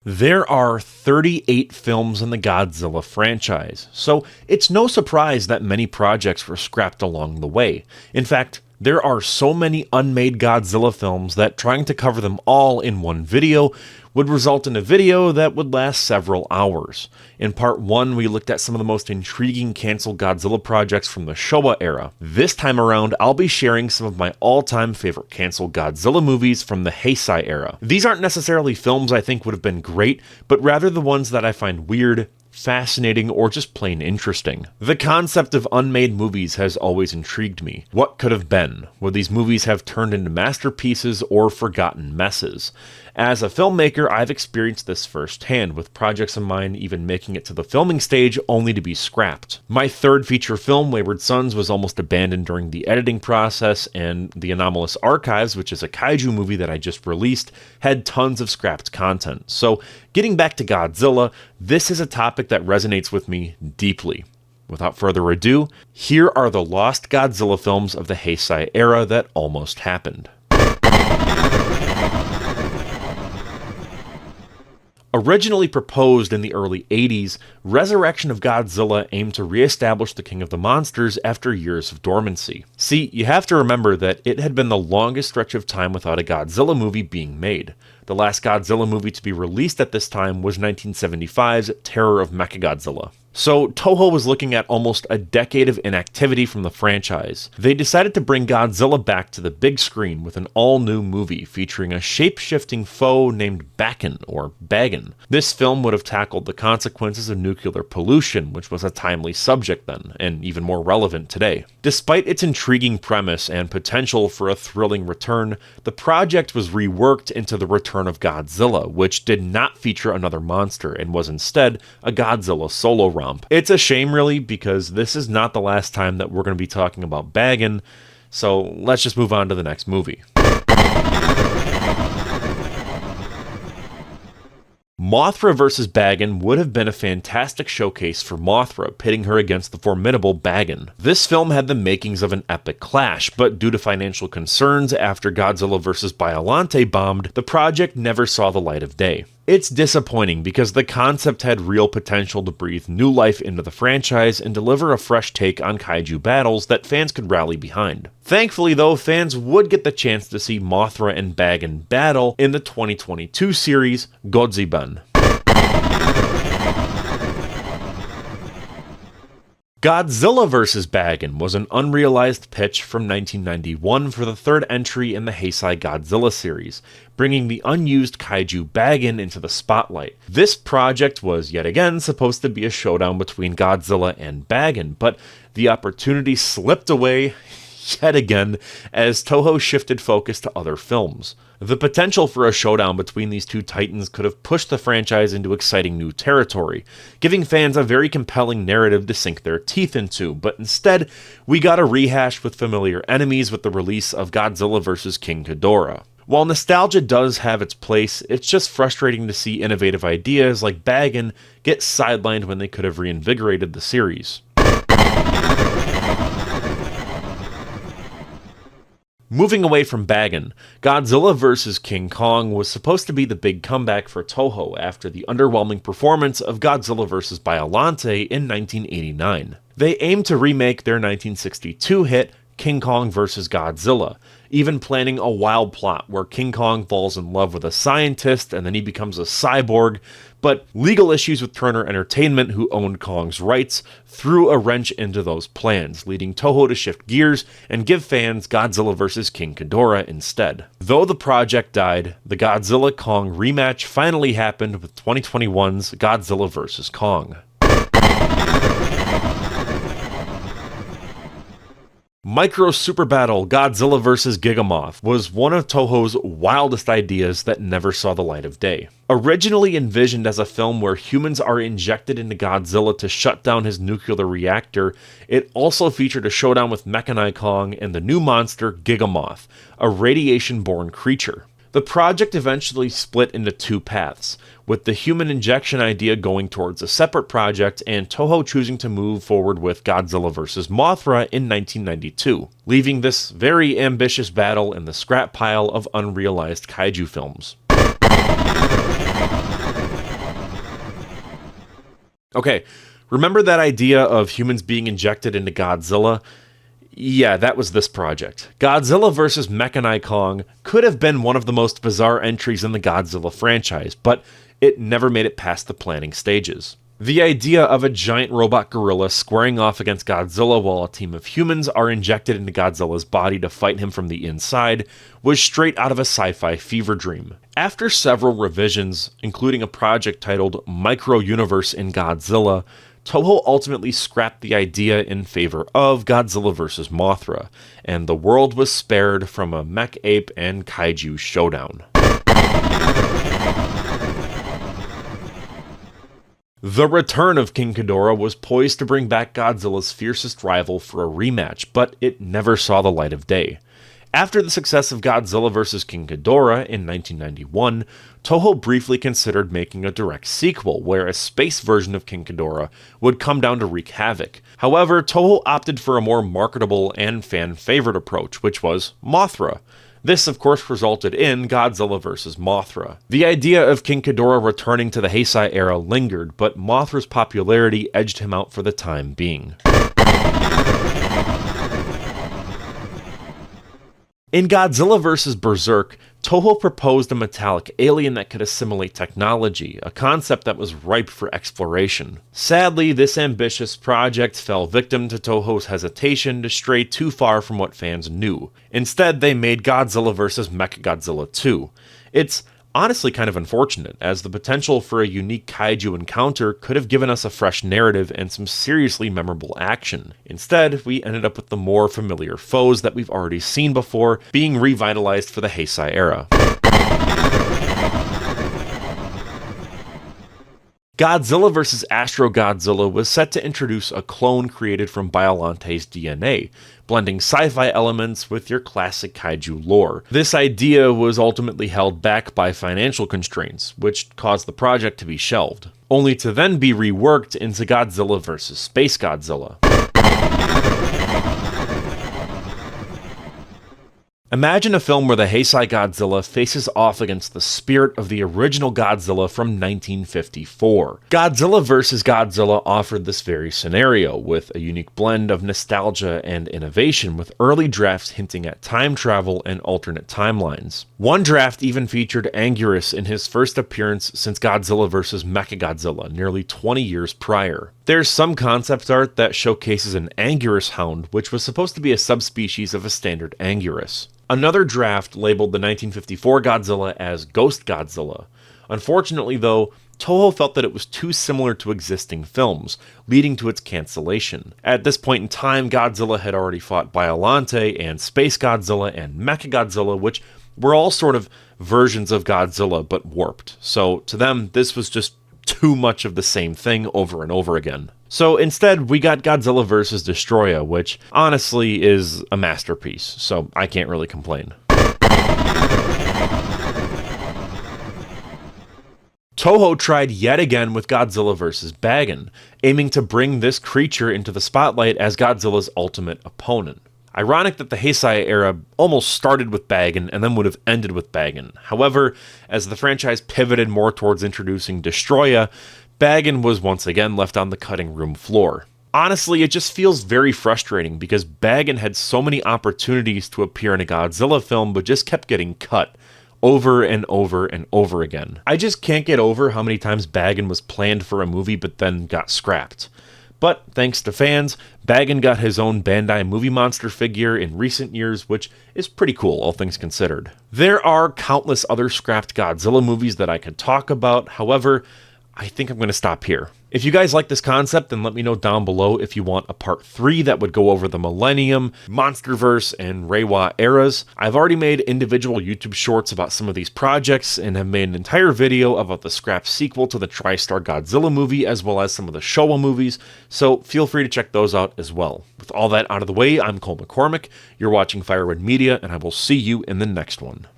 There are 38 films in the Godzilla franchise, so it's no surprise that many projects were scrapped along the way. In fact, there are so many unmade Godzilla films that trying to cover them all in one video would result in a video that would last several hours. In part 1, we looked at some of the most intriguing cancelled Godzilla projects from the Showa era. This time around, I'll be sharing some of my all-time favorite cancelled Godzilla movies from the Heisei era. These aren't necessarily films I think would have been great, but rather the ones that I find weird, fascinating, or just plain interesting. The concept of unmade movies has always intrigued me. What could have been? Would these movies have turned into masterpieces or forgotten messes? As a filmmaker, I've experienced this firsthand, with projects of mine even making it to the filming stage only to be scrapped. My third feature film, Wayward Sons, was almost abandoned during the editing process, and the Anomalous Archives, which is a Kaiju movie that I just released, had tons of scrapped content. So, getting back to Godzilla, this is a topic that resonates with me deeply. Without further ado, here are the lost Godzilla films of the Heisei era that almost happened. Originally proposed in the early 80s, Resurrection of Godzilla aimed to re-establish the King of the Monsters after years of dormancy. See, you have to remember that it had been the longest stretch of time without a Godzilla movie being made. The last Godzilla movie to be released at this time was 1975's Terror of Mechagodzilla. So Toho was looking at almost a decade of inactivity from the franchise. They decided to bring Godzilla back to the big screen with an all-new movie featuring a shape-shifting foe named Bagan, or Bagan. This film would have tackled the consequences of nuclear pollution, which was a timely subject then, and even more relevant today. Despite its intriguing premise and potential for a thrilling return, the project was reworked into The Return of Godzilla, which did not feature another monster and was instead a Godzilla solo romp. It's a shame, really, because this is not the last time that we're going to be talking about Bagan, so let's just move on to the next movie. Mothra vs. Bagan would have been a fantastic showcase for Mothra, pitting her against the formidable Bagan. This film had the makings of an epic clash, but due to financial concerns after Godzilla vs. Biollante bombed, the project never saw the light of day. It's disappointing because the concept had real potential to breathe new life into the franchise and deliver a fresh take on kaiju battles that fans could rally behind. Thankfully though, fans would get the chance to see Mothra and Bagan battle in the 2022 series Godzilla. Godzilla vs. Bagan was an unrealized pitch from 1991 for the third entry in the Heisei Godzilla series, bringing the unused kaiju Bagan into the spotlight. This project was yet again supposed to be a showdown between Godzilla and Bagan, but the opportunity slipped away yet again as Toho shifted focus to other films. The potential for a showdown between these two titans could have pushed the franchise into exciting new territory, giving fans a very compelling narrative to sink their teeth into, but instead, we got a rehash with familiar enemies with the release of Godzilla vs. King Ghidorah. While nostalgia does have its place, it's just frustrating to see innovative ideas like Bagan get sidelined when they could have reinvigorated the series. Moving away from Bagan, Godzilla vs. King Kong was supposed to be the big comeback for Toho after the underwhelming performance of Godzilla vs. Biollante in 1989. They aimed to remake their 1962 hit King Kong vs. Godzilla, even planning a wild plot where King Kong falls in love with a scientist and then he becomes a cyborg, but legal issues with Turner Entertainment, who owned Kong's rights, threw a wrench into those plans, leading Toho to shift gears and give fans Godzilla vs. King Ghidorah instead. Though the project died, the Godzilla-Kong rematch finally happened with 2021's Godzilla vs. Kong. Micro Super Battle Godzilla vs. Gigamoth was one of Toho's wildest ideas that never saw the light of day. Originally envisioned as a film where humans are injected into Godzilla to shut down his nuclear reactor, it also featured a showdown with Mechani-Kong and the new monster Gigamoth, a radiation-born creature. The project eventually split into two paths, with the human injection idea going towards a separate project and Toho choosing to move forward with Godzilla vs. Mothra in 1992, leaving this very ambitious battle in the scrap pile of unrealized kaiju films. Okay, remember that idea of humans being injected into Godzilla? Yeah, that was this project. Godzilla vs. Mechani-Kong could have been one of the most bizarre entries in the Godzilla franchise, but it never made it past the planning stages. The idea of a giant robot gorilla squaring off against Godzilla while a team of humans are injected into Godzilla's body to fight him from the inside was straight out of a sci-fi fever dream. After several revisions, including a project titled Micro-Universe in Godzilla, Toho ultimately scrapped the idea in favor of Godzilla vs. Mothra, and the world was spared from a mech ape and kaiju showdown. The return of King Ghidorah was poised to bring back Godzilla's fiercest rival for a rematch, but it never saw the light of day. After the success of Godzilla vs. King Ghidorah in 1991, Toho briefly considered making a direct sequel where a space version of King Ghidorah would come down to wreak havoc. However, Toho opted for a more marketable and fan-favorite approach, which was Mothra. This, of course, resulted in Godzilla vs. Mothra. The idea of King Ghidorah returning to the Heisei era lingered, but Mothra's popularity edged him out for the time being. In Godzilla vs. Berserk, Toho proposed a metallic alien that could assimilate technology, a concept that was ripe for exploration. Sadly, this ambitious project fell victim to Toho's hesitation to stray too far from what fans knew. Instead, they made Godzilla vs. Mechagodzilla 2. It's honestly kind of unfortunate, as the potential for a unique kaiju encounter could have given us a fresh narrative and some seriously memorable action. Instead, we ended up with the more familiar foes that we've already seen before being revitalized for the Heisei era. Godzilla vs. AstroGodzilla was set to introduce a clone created from Biolante's DNA, blending sci-fi elements with your classic kaiju lore. This idea was ultimately held back by financial constraints, which caused the project to be shelved, only to then be reworked into Godzilla vs. Space Godzilla. Imagine a film where the Heisei Godzilla faces off against the spirit of the original Godzilla from 1954. Godzilla vs. Godzilla offered this very scenario, with a unique blend of nostalgia and innovation, with early drafts hinting at time travel and alternate timelines. One draft even featured Anguirus in his first appearance since Godzilla vs. Mechagodzilla, nearly 20 years prior. There's some concept art that showcases an Anguirus hound, which was supposed to be a subspecies of a standard Anguirus. Another draft labeled the 1954 Godzilla as Ghost Godzilla. Unfortunately, though, Toho felt that it was too similar to existing films, leading to its cancellation. At this point in time, Godzilla had already fought Biollante and Space Godzilla and Mechagodzilla, which were all sort of versions of Godzilla but warped. So to them, this was just too much of the same thing over and over again. So instead, we got Godzilla vs. Destoroyah, which honestly is a masterpiece, so I can't really complain. Toho tried yet again with Godzilla vs. Bagan, aiming to bring this creature into the spotlight as Godzilla's ultimate opponent. Ironic that the Heisei era almost started with Bagan and then would have ended with Bagan. However, as the franchise pivoted more towards introducing Destoroyah, Bagan was once again left on the cutting room floor. Honestly, it just feels very frustrating because Bagan had so many opportunities to appear in a Godzilla film but just kept getting cut over and over and over again. I just can't get over how many times Bagan was planned for a movie but then got scrapped. But thanks to fans, Bagan got his own Bandai Movie Monster figure in recent years, which is pretty cool, all things considered. There are countless other scrapped Godzilla movies that I could talk about, however, I think I'm going to stop here. If you guys like this concept, then let me know down below if you want a part 3 that would go over the Millennium, Monsterverse, and Reiwa eras. I've already made individual YouTube shorts about some of these projects and have made an entire video about the scrap sequel to the TriStar Godzilla movie as well as some of the Showa movies, so feel free to check those out as well. With all that out of the way, I'm Cole McCormick, you're watching Firewood Media, and I will see you in the next one.